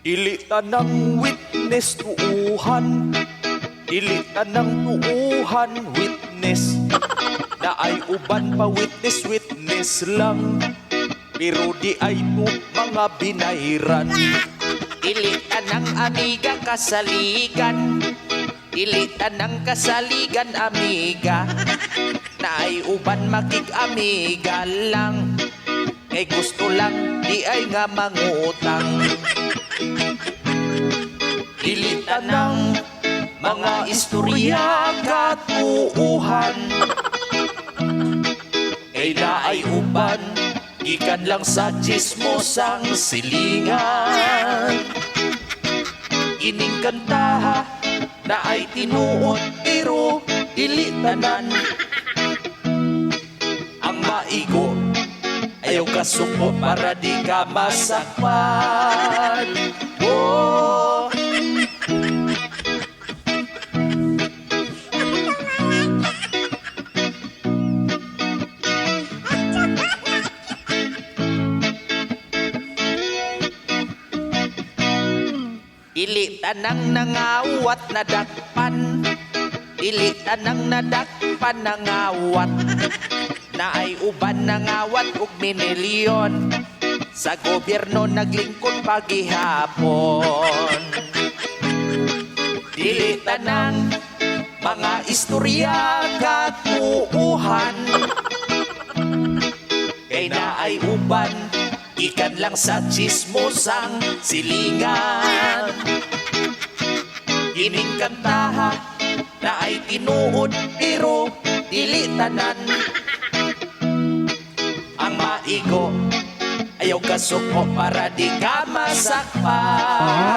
Ilita ng witness tuuhan, ilita ng tuuhan witness, na ay uban pa witness lang, pero di ay to mga binayran. Ilita ng amiga kasaligan, ilita ng kasaligan amiga, na ay uban makig-amiga lang, kay gusto lang di ay nga mangutang. Ilita ng mga istorya katuuhan, kay na ay uban gikan lang sa chismosang silingan. Ining kantaha na ay tinuod pero dili tanan. Ang maigo ayaw kasuko para di ka masakpan. Oh. Dili tanang nangawat na dakpan, dili tanang nadakpan nangawat, na ay uban nangawat og minilyon, sa gobyerno naglingkod pagihapon. Dili tanang mga istorya katuuhan, kay na ay uban ikan lang sa chismosang silingan. Ining kantaha na ay tinuod pero dili tanan. Ang maigo ayaw kasuko para di ka masakpan.